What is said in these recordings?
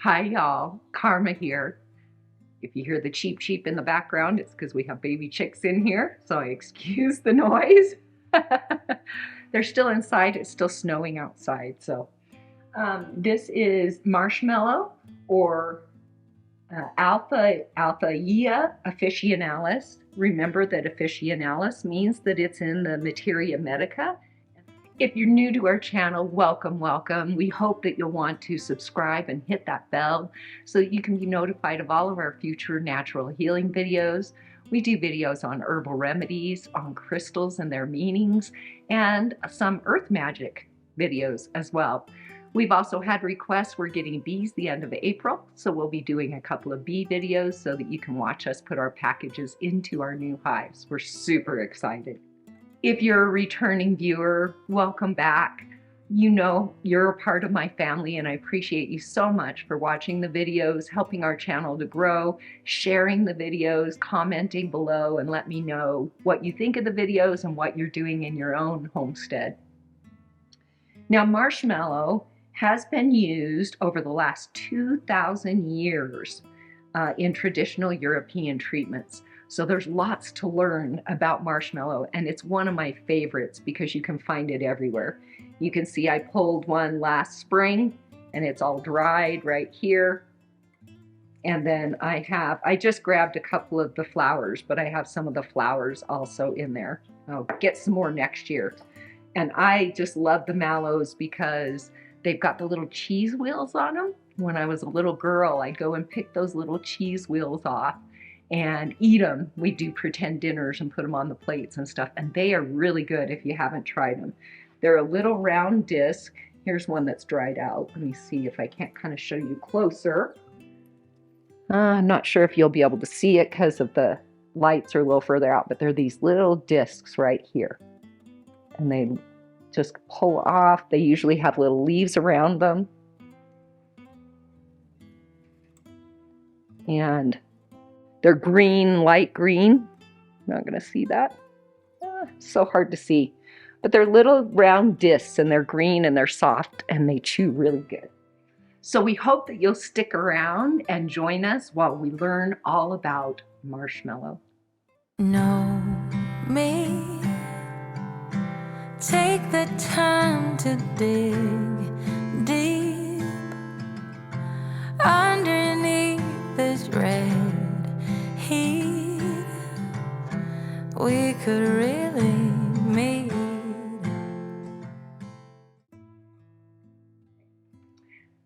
Hi y'all, Karma here. If you hear the cheep cheep in the background, it's because we have baby chicks in here, so I excuse the noise. They're still inside, it's still snowing outside. So this is Marshmallow or Althaea officinalis. Remember that officinalis means that it's in the materia medica. If you're new to our channel, welcome, welcome. We hope that you'll want to subscribe and hit that bell so that you can be notified of all of our future natural healing videos. We do videos on herbal remedies, on crystals and their meanings, and some earth magic videos as well. We've also had requests. We're getting bees the end of April, so we'll be doing a couple of bee videos so that you can watch us put our packages into our new hives. We're super excited. If you're a returning viewer, welcome back. You know you're a part of my family, and I appreciate you so much for watching the videos, helping our channel to grow, sharing the videos, commenting below, and let me know what you think of the videos and what you're doing in your own homestead. Now, marshmallow has been used over the last 2,000 years in traditional European treatments. So there's lots to learn about marshmallow, and it's one of my favorites because you can find it everywhere. You can see I pulled one last spring and it's all dried right here. And then I just grabbed a couple of the flowers, but I have some of the flowers also in there. I'll get some more next year. And I just love the mallows because they've got the little cheese wheels on them. When I was a little girl, I'd go and pick those little cheese wheels off and eat them. We do pretend dinners and put them on the plates and stuff, and they are really good if you haven't tried them. They're a little round disc. Here's one that's dried out. Let me see if I can't kind of show you closer. I'm not sure if you'll be able to see it because of the lights are a little further out, but they're these little discs right here. And they just pull off. They usually have little leaves around them. And they're green, light green. Not going to see that. So hard to see. But they're little round discs, and they're green, and they're soft, and they chew really good. So we hope that you'll stick around and join us while we learn all about marshmallow. Know me. Take the time to dig deep underneath this red heat. We could really meet.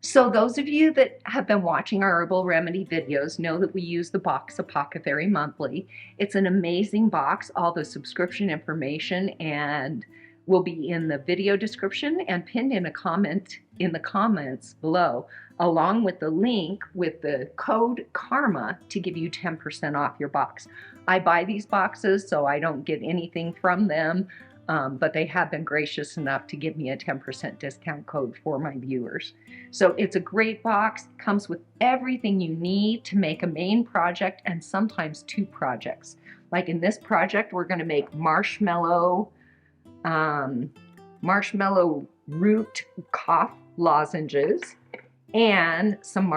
So those of you that have been watching our herbal remedy videos know that we use the box Apothecary Monthly. It's an amazing box. All the subscription information and will be in the video description and pinned in a comment in the comments below, along with the link with the code KARMA to give you 10% off your box. I buy these boxes, so I don't get anything from them, but they have been gracious enough to give me a 10% discount code for my viewers. So it's a great box, comes with everything you need to make a main project and sometimes two projects. Like in this project, we're going to make marshmallow root cough lozenges and some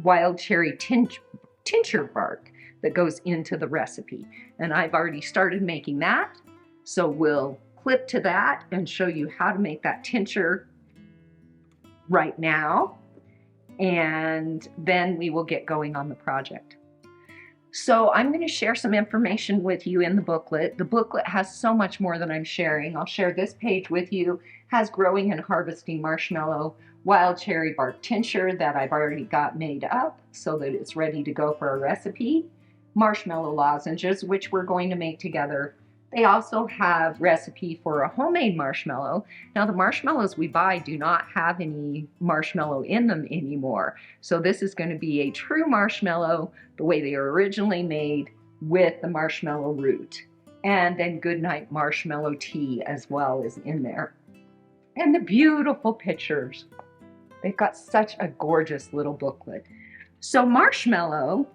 wild cherry tincture bark that goes into the recipe. And I've already started making that, so we'll clip to that and show you how to make that tincture right now, and then we will get going on the project. So I'm going to share some information with you in the booklet. The booklet has so much more than I'm sharing. I'll share this page with you. It has growing and harvesting marshmallow, wild cherry bark tincture that I've already got made up so that it's ready to go for a recipe, marshmallow lozenges, which we're going to make together. They also have recipe for a homemade marshmallow. Now the marshmallows we buy do not have any marshmallow in them anymore. So this is going to be a true marshmallow the way they were originally made with the marshmallow root. And then goodnight marshmallow tea as well is in there. And the beautiful pictures. They've got such a gorgeous little booklet. So marshmallow,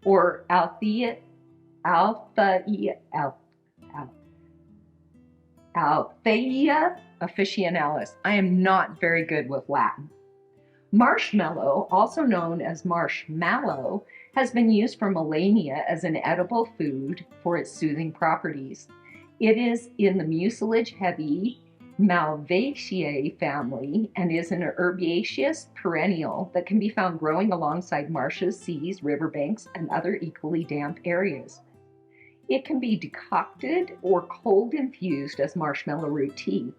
or Althaea officinalis. I am not very good with Latin, Marshmallow, also known as marshmallow, has been used for millennia as an edible food for its soothing properties. It is in the mucilage-heavy Malvaceae family and is an herbaceous perennial that can be found growing alongside marshes, seas, riverbanks, and other equally damp areas. It can be decocted or cold infused as marshmallow root tea.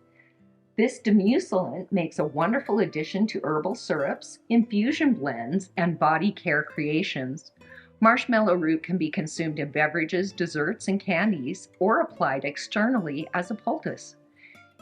This demucilant makes a wonderful addition to herbal syrups, infusion blends, and body care creations. Marshmallow root can be consumed in beverages, desserts, and candies, or applied externally as a poultice.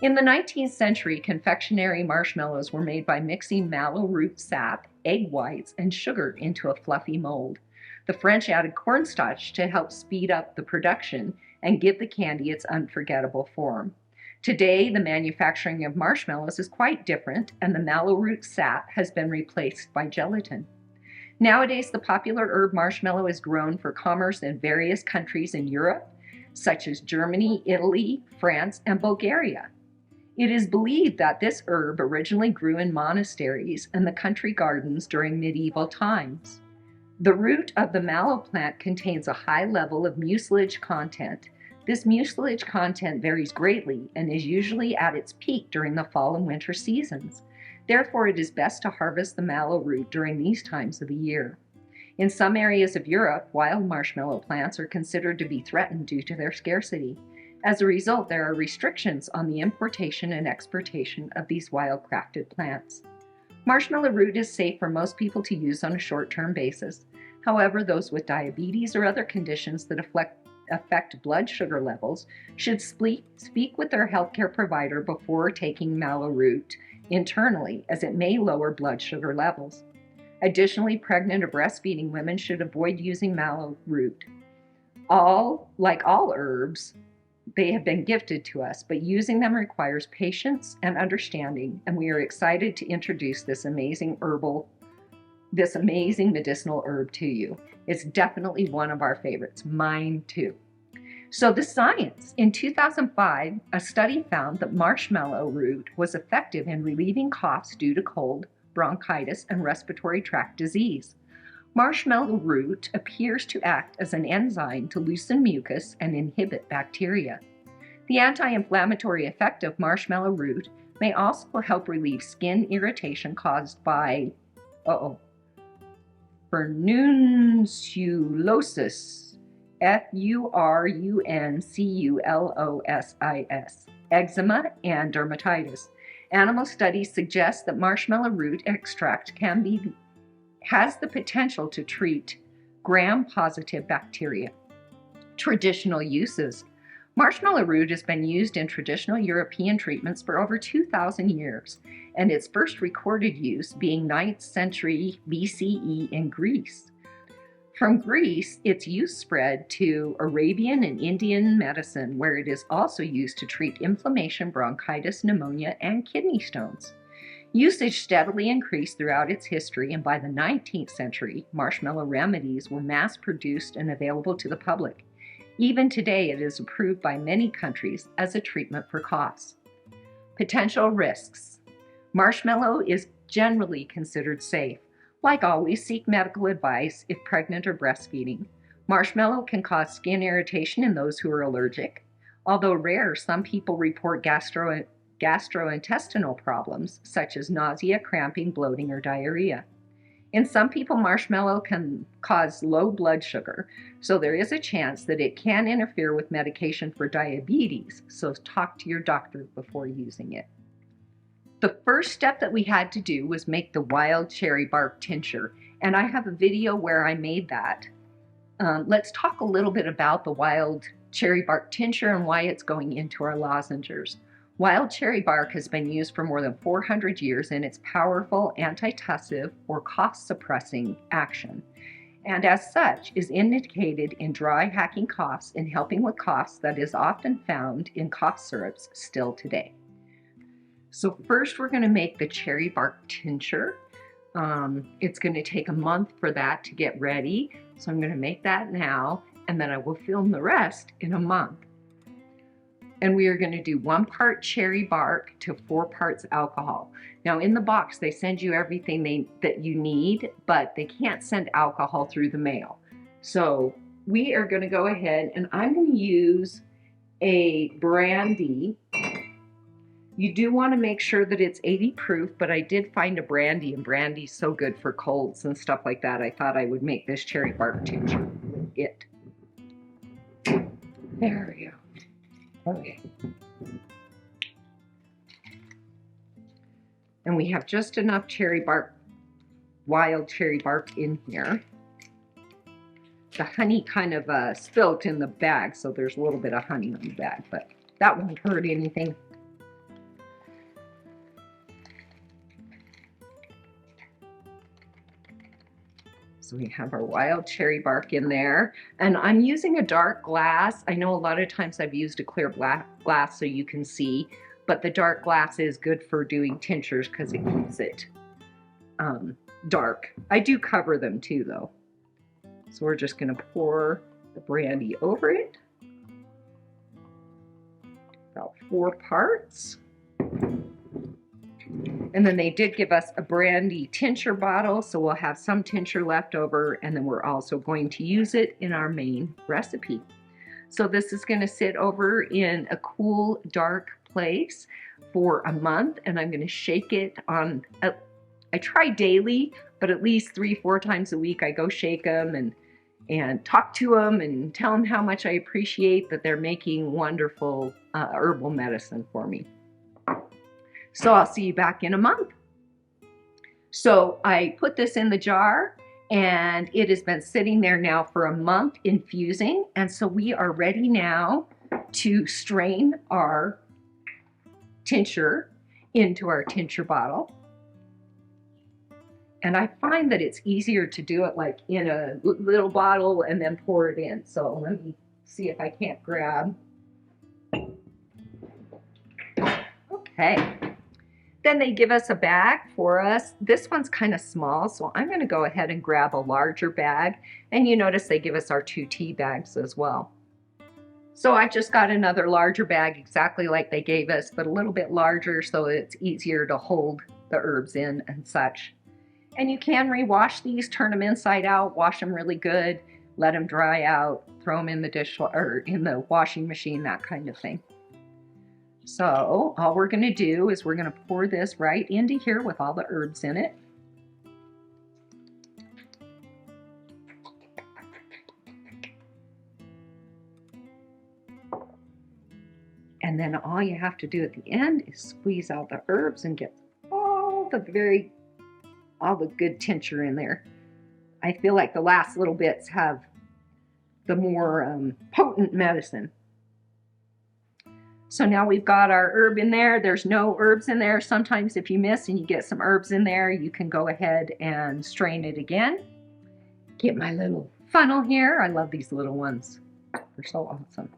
In the 19th century, confectionery marshmallows were made by mixing mallow root sap, egg whites, and sugar into a fluffy mold. The French added cornstarch to help speed up the production and give the candy its unforgettable form. Today, the manufacturing of marshmallows is quite different, and the mallow root sap has been replaced by gelatin. Nowadays, the popular herb marshmallow is grown for commerce in various countries in Europe, such as Germany, Italy, France, and Bulgaria. It is believed that this herb originally grew in monasteries and the country gardens during medieval times. The root of the mallow plant contains a high level of mucilage content. This mucilage content varies greatly and is usually at its peak during the fall and winter seasons. Therefore, it is best to harvest the mallow root during these times of the year. In some areas of Europe, wild marshmallow plants are considered to be threatened due to their scarcity. As a result, there are restrictions on the importation and exportation of these wild-crafted plants. Marshmallow root is safe for most people to use on a short-term basis. However, those with diabetes or other conditions that affect blood sugar levels should speak with their healthcare provider before taking mallow root internally, as it may lower blood sugar levels. Additionally, pregnant or breastfeeding women should avoid using mallow root. Like all herbs, they have been gifted to us, but using them requires patience and understanding, and we are excited to introduce this amazing medicinal herb to you. It's definitely one of our favorites, mine too. So the science. In 2005, a study found that marshmallow root was effective in relieving coughs due to cold, bronchitis, and respiratory tract disease. Marshmallow root appears to act as an enzyme to loosen mucus and inhibit bacteria. The anti-inflammatory effect of marshmallow root may also help relieve skin irritation caused by furunculosis, furunculosis, eczema, and dermatitis. Animal studies suggest that marshmallow root extract has the potential to treat gram-positive bacteria. Traditional uses. Marshmallow root has been used in traditional European treatments for over 2,000 years, and its first recorded use being 9th century BCE in Greece. From Greece, its use spread to Arabian and Indian medicine, where it is also used to treat inflammation, bronchitis, pneumonia, and kidney stones. Usage steadily increased throughout its history, and by the 19th century, marshmallow remedies were mass-produced and available to the public. Even today, it is approved by many countries as a treatment for coughs. Potential risks. Marshmallow is generally considered safe. Like always, seek medical advice if pregnant or breastfeeding. Marshmallow can cause skin irritation in those who are allergic. Although rare, some people report gastrointestinal problems, such as nausea, cramping, bloating, or diarrhea. In some people, marshmallow can cause low blood sugar, so there is a chance that it can interfere with medication for diabetes, so talk to your doctor before using it. The first step that we had to do was make the wild cherry bark tincture, and I have a video where I made that. Let's talk a little bit about the wild cherry bark tincture and why it's going into our lozenges. Wild cherry bark has been used for more than 400 years in its powerful antitussive or cough-suppressing action, and as such is indicated in dry hacking coughs and helping with coughs that is often found in cough syrups still today. So first we're going to make the cherry bark tincture. It's going to take a month for that to get ready, so I'm going to make that now, and then I will film the rest in a month. And we are going to do 1 part cherry bark to 4 parts alcohol. Now in the box, they send you everything that you need, but they can't send alcohol through the mail. So we are going to go ahead and I'm going to use a brandy. You do want to make sure that it's 80 proof, but I did find a brandy, and brandy's so good for colds and stuff like that. I thought I would make this cherry bark tincture with it. There we go. Okay. And we have just enough cherry bark, wild cherry bark in here. The honey kind of spilt in the bag, so there's a little bit of honey on the bag, but that won't hurt anything. So we have our wild cherry bark in there, and I'm using a dark glass. I know a lot of times I've used a clear glass so you can see, but the dark glass is good for doing tinctures because it keeps it dark. I do cover them too though. So we're just going to pour the brandy over it, about 4 parts. And then they did give us a brandy tincture bottle, so we'll have some tincture left over, and then we're also going to use it in our main recipe. So this is going to sit over in a cool, dark place for a month, and I'm going to shake it on, I try daily, but at least 3-4 times a week I go shake them and talk to them and tell them how much I appreciate that they're making wonderful herbal medicine for me. So I'll see you back in a month. So I put this in the jar, and it has been sitting there now for a month infusing. And so we are ready now to strain our tincture into our tincture bottle. And I find that it's easier to do it like in a little bottle and then pour it in. So let me see if I can't grab. Okay. Then they give us a bag for us. This one's kind of small, so I'm going to go ahead and grab a larger bag. And you notice they give us our 2 tea bags as well. So I just got another larger bag exactly like they gave us, but a little bit larger so it's easier to hold the herbs in and such. And you can rewash these, turn them inside out, wash them really good, let them dry out, throw them in the or in the washing machine, that kind of thing. So all we're going to do is we're going to pour this right into here with all the herbs in it. And then all you have to do at the end is squeeze out the herbs and get all the good tincture in there. I feel like the last little bits have the more potent medicine. So now we've got our herb in there. There's no herbs in there. Sometimes if you miss and you get some herbs in there, you can go ahead and strain it again. Get my little funnel here. I love these little ones. They're so awesome.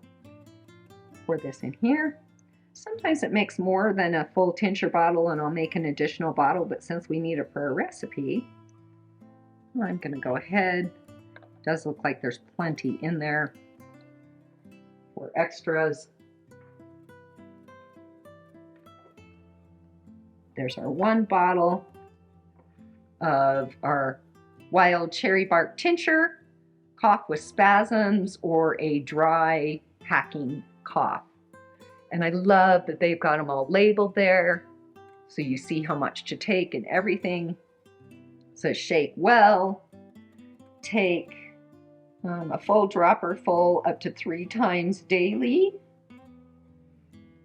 Pour this in here. Sometimes it makes more than a full tincture bottle and I'll make an additional bottle, but since we need it for a recipe, I'm going to go ahead. It does look like there's plenty in there for extras. There's our 1 bottle of our wild cherry bark tincture, cough with spasms, or a dry hacking cough. And I love that they've got them all labeled there, so you see how much to take and everything. It says shake well, take a full dropper full up to 3 times daily.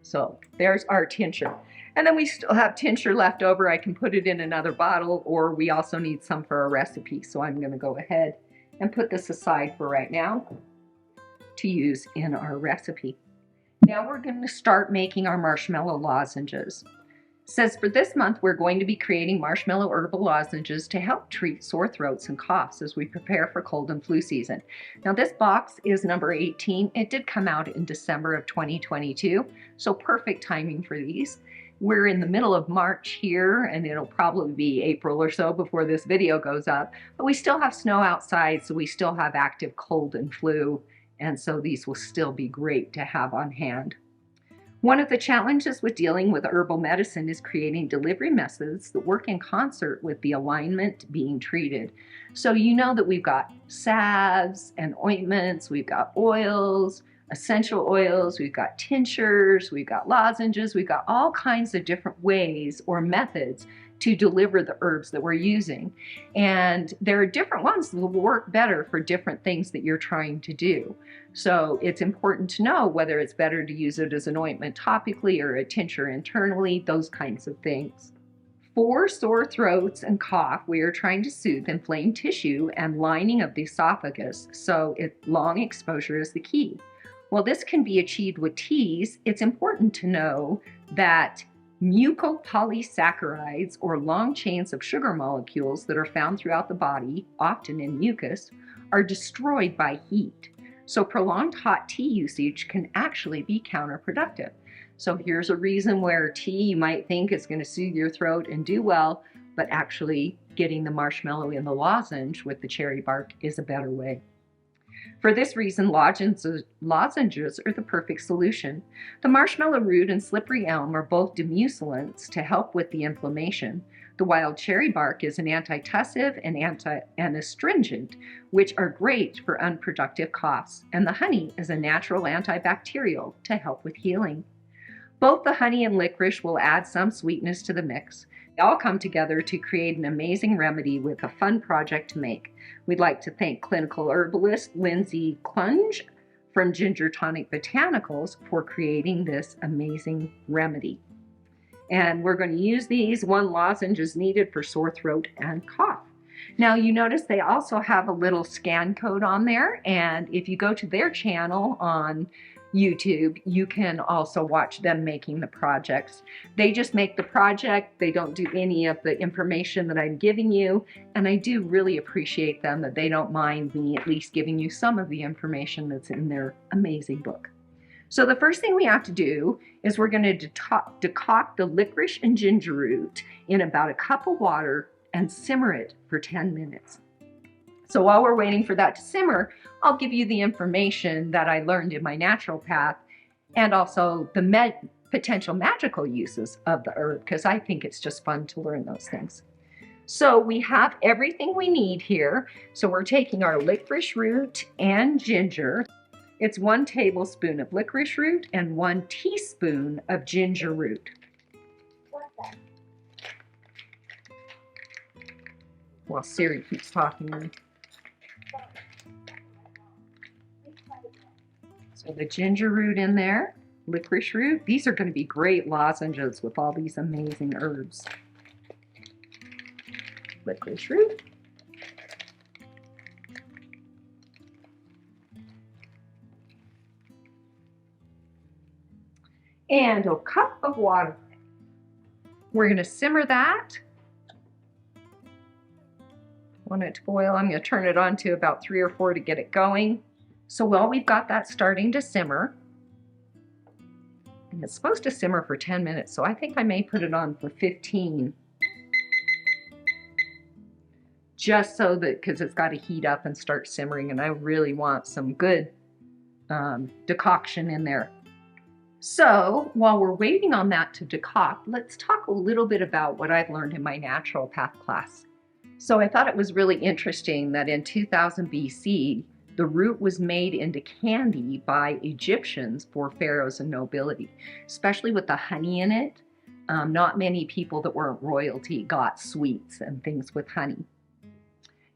So there's our tincture. And then we still have tincture left over. I can put it in another bottle, or we also need some for a recipe. So I'm going to go ahead and put this aside for right now to use in our recipe. Now we're going to start making our marshmallow lozenges. It says for this month we're going to be creating marshmallow herbal lozenges to help treat sore throats and coughs as we prepare for cold and flu season. Now this box is number 18. It did come out in December of 2022, so perfect timing for these. We're in the middle of March here, and it'll probably be April or so before this video goes up, but we still have snow outside, so we still have active cold and flu, and so these will still be great to have on hand. One of the challenges with dealing with herbal medicine is creating delivery methods that work in concert with the alignment being treated. So you know that we've got salves and ointments, we've got oils, essential oils, we've got tinctures, we've got lozenges, we've got all kinds of different ways or methods to deliver the herbs that we're using. And there are different ones that will work better for different things that you're trying to do. So it's important to know whether it's better to use it as an ointment topically or a tincture internally, those kinds of things. For sore throats and cough, we are trying to soothe inflamed tissue and lining of the esophagus, so long exposure is the key. While this can be achieved with teas, it's important to know that mucopolysaccharides, or long chains of sugar molecules that are found throughout the body, often in mucus, are destroyed by heat. So prolonged hot tea usage can actually be counterproductive. So here's a reason where tea you might think is going to soothe your throat and do well, but actually getting the marshmallow in the lozenge with the cherry bark is a better way. For this reason, lozenges are the perfect solution. The marshmallow root and slippery elm are both demulcents to help with the inflammation. The wild cherry bark is an antitussive and astringent, which are great for unproductive coughs. And the honey is a natural antibacterial to help with healing. Both the honey and licorice will add some sweetness to the mix. They all come together to create an amazing remedy with a fun project to make. We'd like to thank clinical herbalist Lindsay Clunge from Ginger Tonic Botanicals for creating this amazing remedy. And we're going to use these. One lozenge is needed for sore throat and cough. Now you notice they also have a little scan code on there, and if you go to their channel on YouTube, you can also watch them making the projects. They just make the project. They don't do any of the information that I'm giving you, and I do really appreciate them that they don't mind me at least giving you some of the information that's in their amazing book. So the first thing we have to do is we're going to decoct the licorice and ginger root in about a cup of water and simmer it for 10 minutes. So while we're waiting for that to simmer, I'll give you the information that I learned in my naturopath and also the potential magical uses of the herb, because I think it's just fun to learn those things. So we have everything we need here. So we're taking our licorice root and ginger. It's 1 tablespoon of licorice root and 1 teaspoon of ginger root. Well, Siri keeps talking to me. So the ginger root in there, licorice root. These are going to be great lozenges with all these amazing herbs. Licorice root. And a cup of water. We're going to simmer that. Want it to boil. I'm going to turn it on to about 3 or 4 to get it going. So while we've got that starting to simmer, and it's supposed to simmer for 10 minutes, so I think I may put it on for 15. Just so that, because it's got to heat up and start simmering, and I really want some good decoction in there. So while we're waiting on that to decoct, let's talk a little bit about what I've learned in my naturopath class. So I thought it was really interesting that in 2000 BC, the root was made into candy by Egyptians for pharaohs and nobility, especially with the honey in it. Not many people that weren't royalty got sweets and things with honey.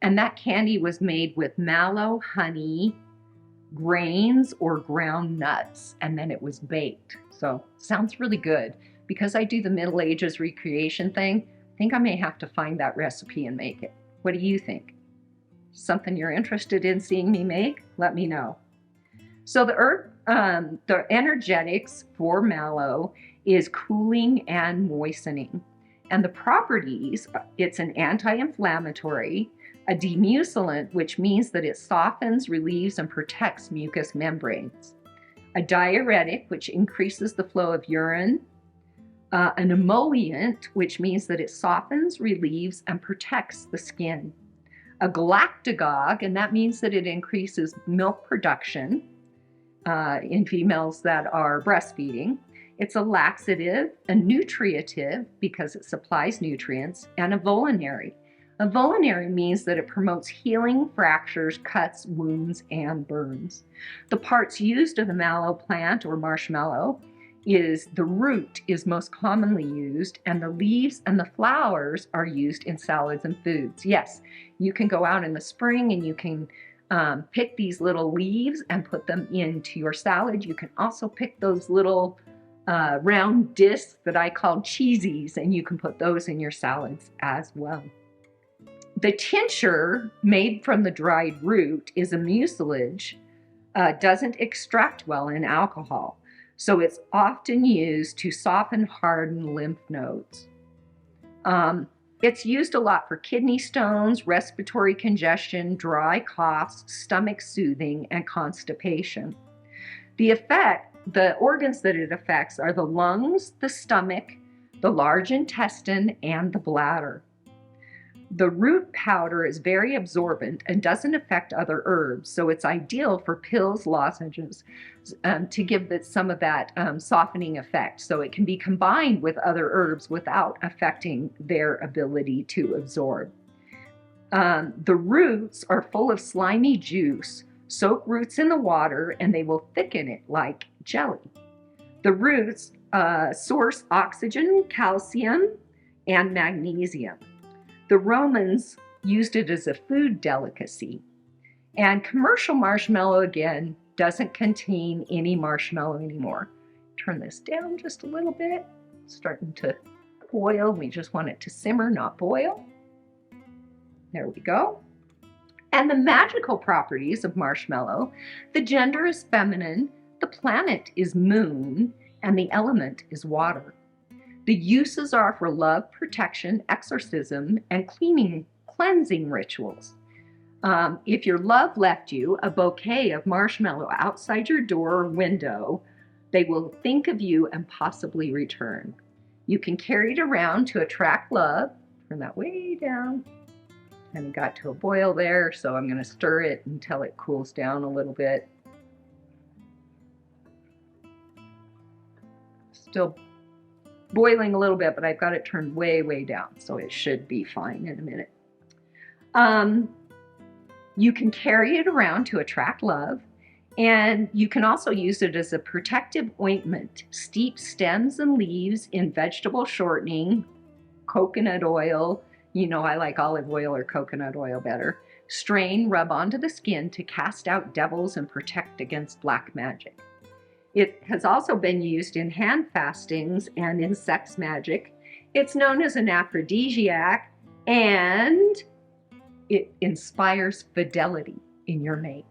And that candy was made with mallow, honey, grains, or ground nuts, and then it was baked. So sounds really good. Because I do the Middle Ages recreation thing, I think I may have to find that recipe and make it. What do you think? Something you're interested in seeing me make? Let me know. So the herb, the energetics for mallow is cooling and moistening. And the properties, it's an anti-inflammatory, a demulcent, which means that it softens, relieves, and protects mucous membranes. A diuretic, which increases the flow of urine. An emollient, which means that it softens, relieves, and protects the skin. A galactagogue, and that means that it increases milk production in females that are breastfeeding. It's a laxative, a nutritive because it supplies nutrients, and a vulnerary. A vulnerary means that it promotes healing, fractures, cuts, wounds, and burns. The parts used of the mallow plant or marshmallow is the root is most commonly used, and the leaves and the flowers are used in salads and foods. Yes, you can go out in the spring and you can pick these little leaves and put them into your salad. You can also pick those little round discs that I call cheesies, and you can put those in your salads as well. The tincture made from the dried root is a mucilage, doesn't extract well in alcohol, so it's often used to soften, harden lymph nodes. It's used a lot for kidney stones, respiratory congestion, dry coughs, stomach soothing, and constipation. The organs that it affects are the lungs, the stomach, the large intestine, and the bladder. The root powder is very absorbent and doesn't affect other herbs, so it's ideal for pills, lozenges, to give it some of that softening effect. So it can be combined with other herbs without affecting their ability to absorb. The roots are full of slimy juice. Soak roots in the water and they will thicken it like jelly. The roots source oxygen, calcium, and magnesium. The Romans used it as a food delicacy. And commercial marshmallow, again, doesn't contain any marshmallow anymore. Turn this down just a little bit. It's starting to boil. We just want it to simmer, not boil. There we go. And the magical properties of marshmallow: the gender is feminine, the planet is moon, and the element is water. The uses are for love, protection, exorcism, and cleansing rituals. If your love left you a bouquet of marshmallow outside your door or window, they will think of you and possibly return. You can carry it around to attract love. Turn that way down. And it got to a boil there, so I'm going to stir it until it cools down a little bit. Still boiling a little bit, but I've got it turned way, way down, so it should be fine in a minute. You can carry it around to attract love, and you can also use it as a protective ointment. Steep stems and leaves in vegetable shortening, coconut oil. You know I like olive oil or coconut oil better. Strain, rub onto the skin to cast out devils and protect against black magic. It has also been used in hand fastings and in sex magic. It's known as an aphrodisiac, and it inspires fidelity in your mate.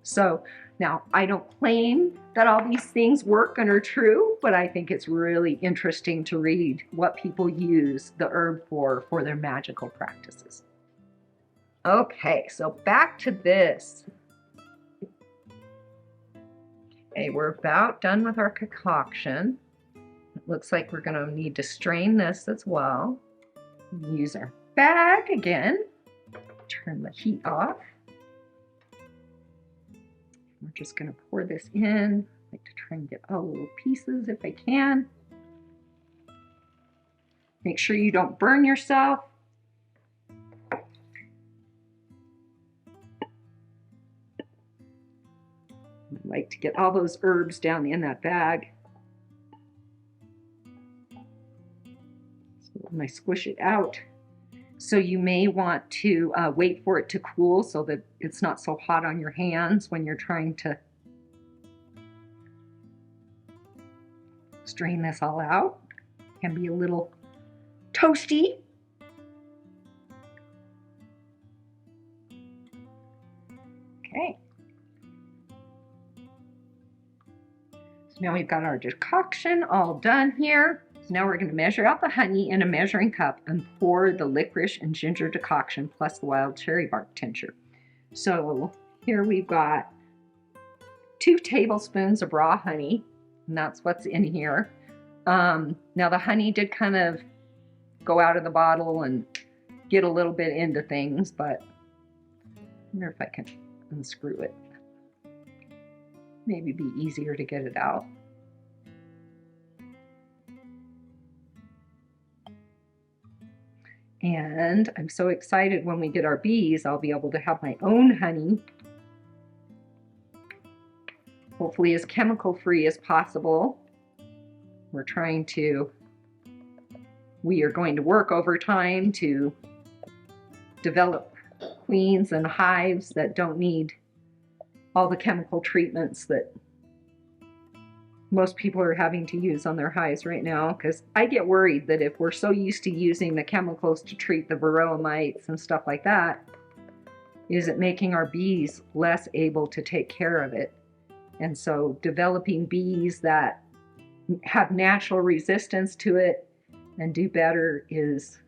So now, I don't claim that all these things work and are true, but I think it's really interesting to read what people use the herb for their magical practices. Okay, so back to this. Okay, we're about done with our concoction. It looks like we're going to need to strain this as well. Use our bag again. Turn the heat off. We're just going to pour this in. I like to try and get all the little pieces if I can. Make sure you don't burn yourself. I like to get all those herbs down in that bag. So when I squish it out, so you may want to wait for it to cool so that it's not so hot on your hands when you're trying to strain this all out. It can be a little toasty. Okay. So now we've got our decoction all done here. So now we're going to measure out the honey in a measuring cup and pour the licorice and ginger decoction plus the wild cherry bark tincture. So here we've got 2 tablespoons of raw honey, and that's what's in here. Now the honey did kind of go out of the bottle and get a little bit into things, but I wonder if I can unscrew it. Maybe be easier to get it out. And I'm so excited when we get our bees, I'll be able to have my own honey. Hopefully as chemical-free as possible. We are going to work overtime to develop queens and hives that don't need all the chemical treatments that most people are having to use on their hives right now, because I get worried that if we're so used to using the chemicals to treat the varroa mites and stuff like that, is it making our bees less able to take care of it? And so developing bees that have natural resistance to it and do better is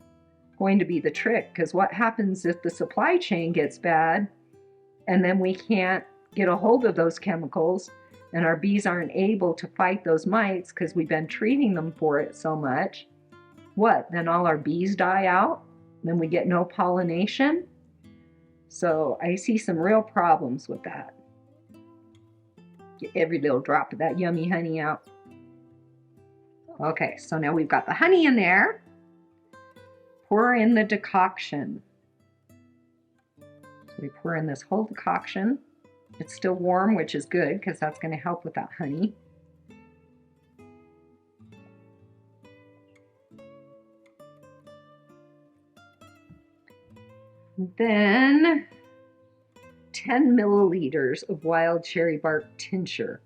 going to be the trick, because what happens if the supply chain gets bad and then we can't get a hold of those chemicals and our bees aren't able to fight those mites because we've been treating them for it so much? What, then all our bees die out? Then we get no pollination? So I see some real problems with that. Get every little drop of that yummy honey out. Okay, so now we've got the honey in there. Pour in the decoction. So we pour in this whole decoction. It's still warm, which is good because that's going to help with that honey. Then 10 milliliters of wild cherry bark tincture.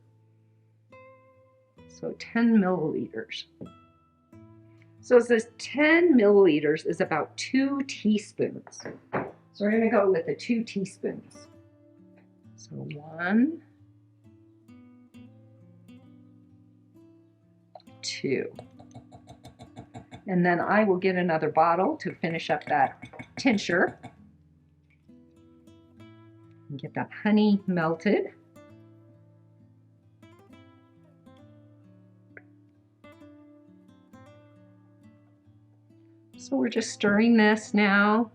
So 10 milliliters. So it says 10 milliliters is about 2 teaspoons. So we're going to go with the 2 teaspoons. So 1, 2. And then I will get another bottle to finish up that tincture. And get that honey melted. So we're just stirring this now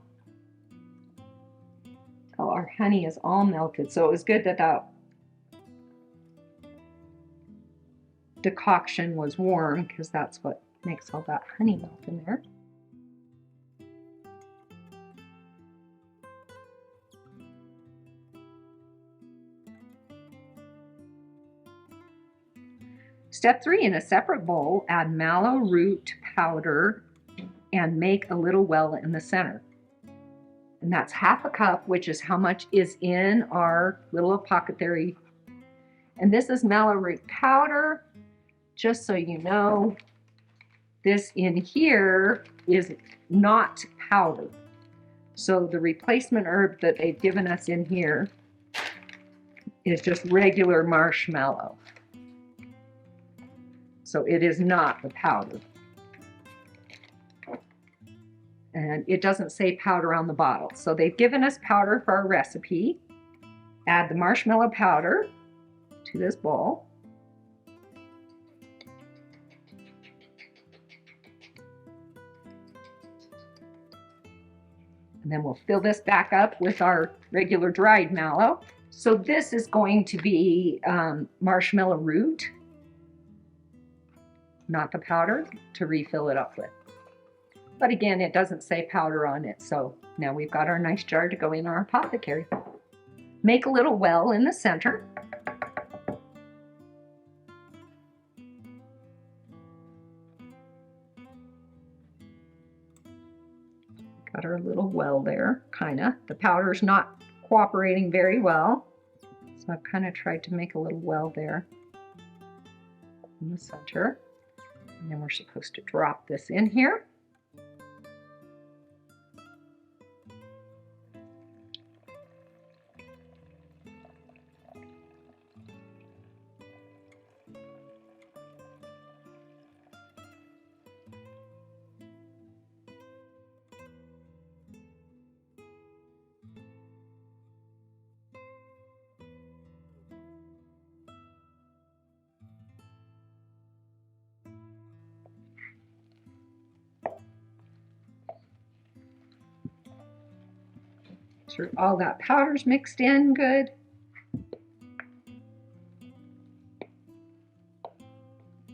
till our honey is all melted. So it was good that that decoction was warm, because that's what makes all that honey melt in there. Step 3, in a separate bowl, add mallow root powder and make a little well in the center. And that's half a cup, which is how much is in our little apothecary. And this is mallow root powder. Just so you know, this in here is not powder. So the replacement herb that they've given us in here is just regular marshmallow. So it is not the powder. And it doesn't say powder on the bottle. So they've given us powder for our recipe. Add the marshmallow powder to this bowl. And then we'll fill this back up with our regular dried mallow. So this is going to be marshmallow root, not the powder, to refill it up with. But again, it doesn't say powder on it, so now we've got our nice jar to go in our apothecary. Make a little well in the center. Got our little well there, kinda. The powder's not cooperating very well, so I've kind of tried to make a little well there in the center. And then we're supposed to drop this in here. Sure all that powder's mixed in good.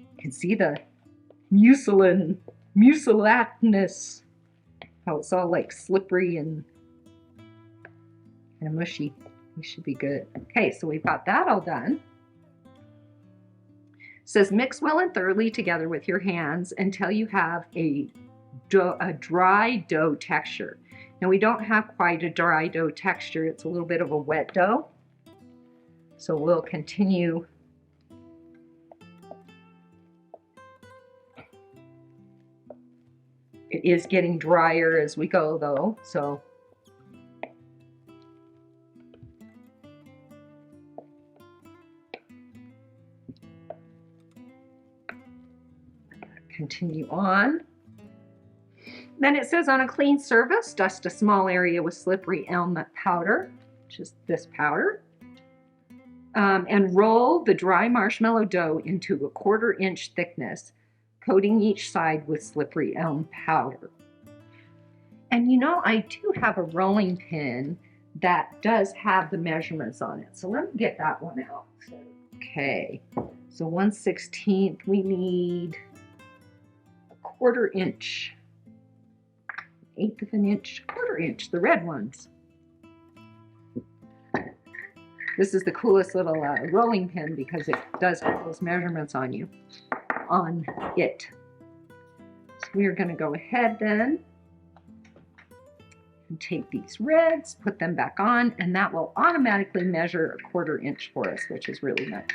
You can see the mucilaginous how it's all like slippery and mushy. You should be good. Okay, so we've got that all done. It says mix well and thoroughly together with your hands until you have a dry dough texture. Now we don't have quite a dry dough texture. It's a little bit of a wet dough. So we'll continue. It is getting drier as we go though, so continue on. Then it says on a clean surface, dust a small area with slippery elm nut powder, which is this powder, and roll the dry marshmallow dough into a 1/4 inch thickness, coating each side with slippery elm powder. And you know, I do have a rolling pin that does have the measurements on it. So let me get that one out. Okay, so 1/16, we need a 1/4 inch, 1/8 of an inch, 1/4 inch, the red ones. This is the coolest little rolling pin because it does have those measurements on it. So we're going to go ahead then and take these reds, put them back on, and that will automatically measure a 1/4 inch for us, which is really nice.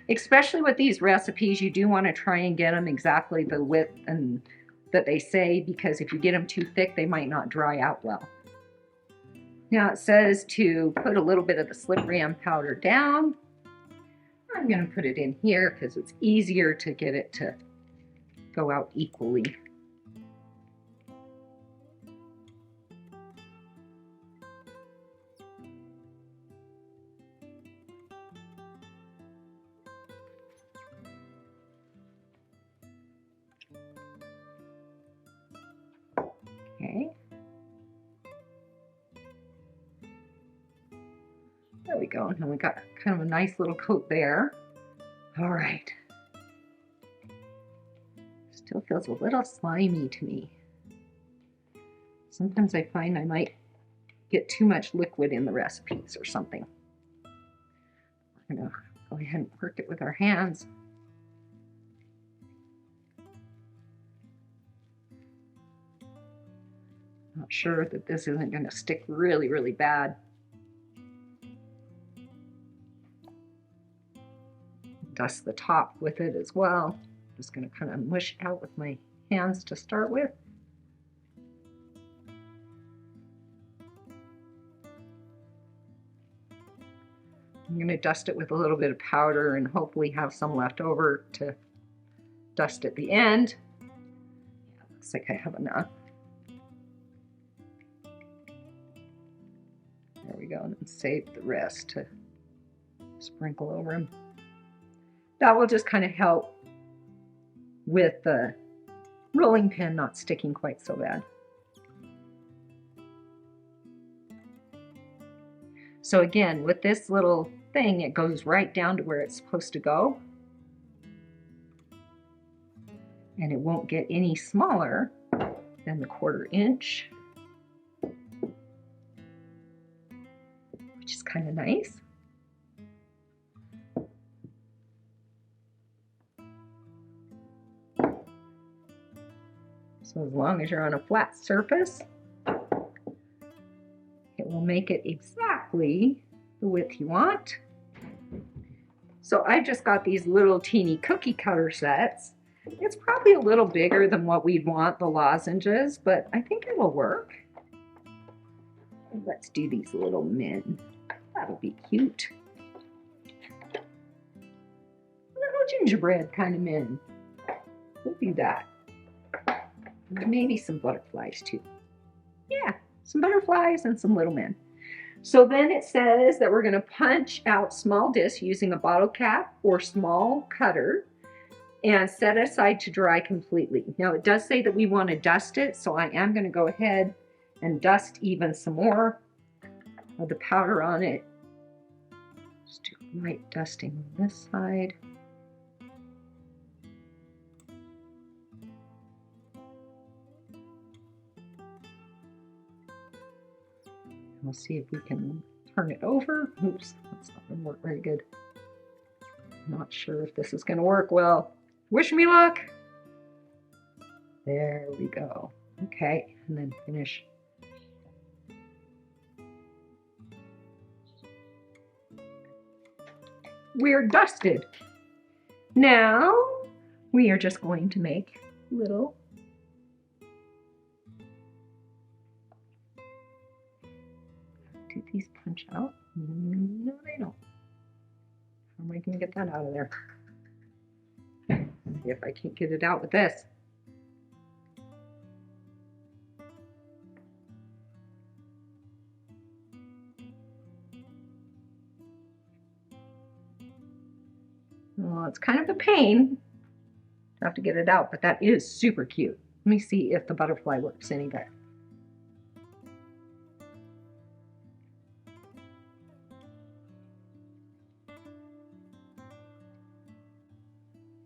Especially with these recipes, you do want to try and get them exactly the width and that they say, because if you get them too thick, they might not dry out well. Now it says to put a little bit of the slippery elm powder down. I'm going to put it in here because it's easier to get it to go out equally. Okay. There we go. And we got kind of a nice little coat there. All right. Still feels a little slimy to me. Sometimes I find I might get too much liquid in the recipes or something. We're going to go ahead and work it with our hands. Not sure that this isn't going to stick really, really bad. Dust the top with it as well. Just going to kind of mush out with my hands to start with. I'm going to dust it with a little bit of powder and hopefully have some left over to dust at the end. Yeah, looks like I have enough. There we go, and then save the rest to sprinkle over them. That will just kind of help with the rolling pin not sticking quite so bad. So again, with this little thing, it goes right down to where it's supposed to go. And it won't get any smaller than the 1/4 inch, which is kind of nice. So as long as you're on a flat surface, it will make it exactly the width you want. So I just got these little teeny cookie cutter sets. It's probably a little bigger than what we'd want the lozenges, but I think it will work. Let's do these little men. That'll be cute. Little gingerbread kind of men. We'll do that. Maybe some butterflies too. Yeah, some butterflies and some little men. So then it says that we're going to punch out small discs using a bottle cap or small cutter and set aside to dry completely. Now it does say that we want to dust it, so I am going to go ahead and dust even some more of the powder on it. Just do light dusting on this side. We'll see if we can turn it over. Oops, that's not going to work very good. Not sure if this is going to work well. Wish me luck. There we go. Okay, and then finish. We're dusted. Now we are just going to make little do these punch out? No, they don't. How am I going to get that out of there? See if I can't get it out with this. Well, it's kind of a pain to have to get it out, but that is super cute. Let me see if the butterfly works any better.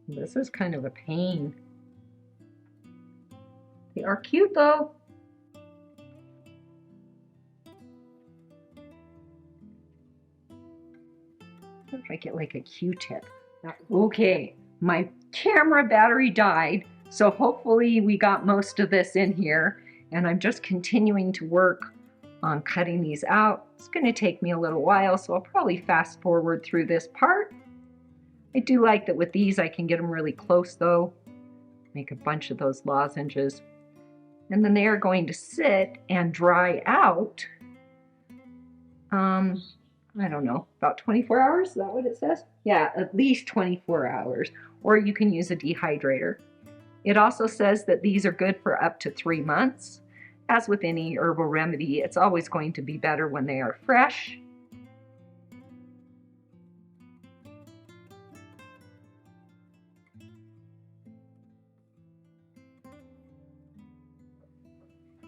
This is kind of a pain. They are cute though. What if I get like a Q-tip? Okay, my camera battery died, so hopefully we got most of this in here, and I'm just continuing to work on cutting these out. It's going to take me a little while, so I'll probably fast forward through this part. I do like that with these I can get them really close though. Make a bunch of those lozenges. And then they are going to sit and dry out, I don't know, about 24 hours? Is that what it says? Yeah, at least 24 hours. Or you can use a dehydrator. It also says that these are good for up to 3 months. As with any herbal remedy, it's always going to be better when they are fresh.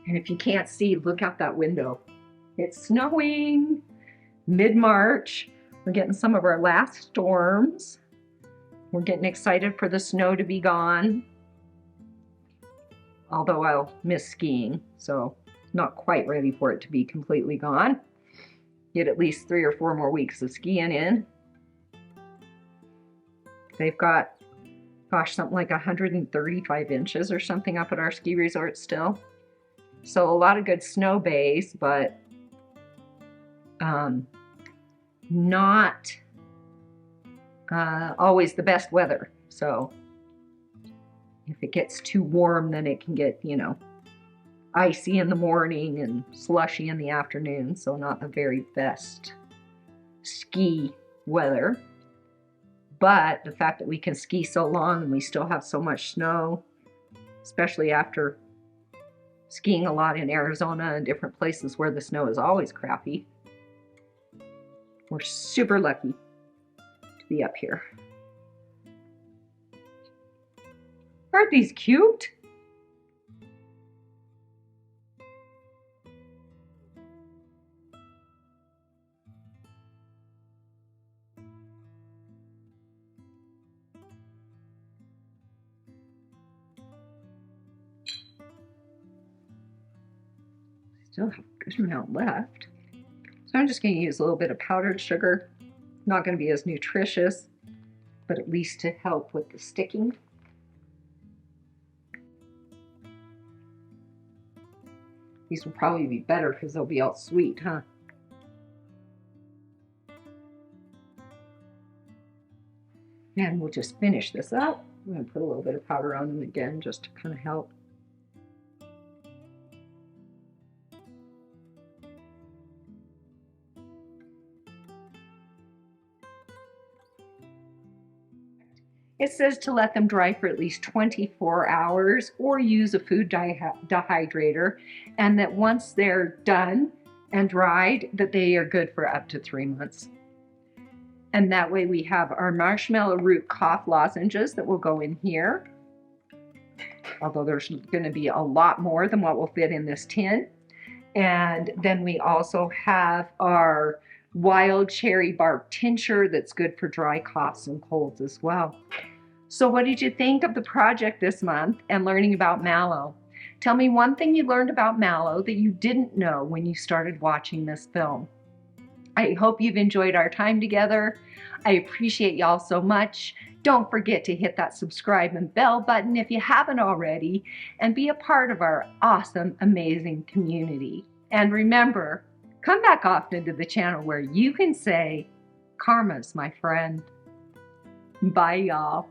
And if you can't see, look out that window. It's snowing. Mid-March. We're getting some of our last storms. We're getting excited for the snow to be gone. Although I'll miss skiing, so not quite ready for it to be completely gone. Get at least 3 or 4 more weeks of skiing in. They've got, gosh, something like 135 inches or something up at our ski resort still. So a lot of good snow bays, but not always the best weather. So if it gets too warm, then it can get, you know, icy in the morning and slushy in the afternoon. So not the very best ski weather. But the fact that we can ski so long and we still have so much snow, especially after skiing a lot in Arizona and different places where the snow is always crappy. We're super lucky to be up here. Aren't these cute? Still have a good amount left. So I'm just going to use a little bit of powdered sugar. Not going to be as nutritious, but at least to help with the sticking. These will probably be better because they'll be all sweet, huh? And we'll just finish this up. I'm going to put a little bit of powder on them again just to kind of help. It says to let them dry for at least 24 hours or use a food dehydrator, and that once they're done and dried, that they are good for up to 3 months. And that way we have our marshmallow root cough lozenges that will go in here. Although there's going to be a lot more than what will fit in this tin. And then we also have our wild cherry bark tincture that's good for dry coughs and colds as well. So what did you think of the project this month and learning about mallow? Tell me one thing you learned about Mallow that you didn't know when you started watching this film. I hope you've enjoyed our time together. I appreciate y'all so much. Don't forget to hit that subscribe and bell button if you haven't already, and be a part of our awesome, amazing community. And remember, come back often to the channel where you can say, Karma's my friend. Bye, y'all.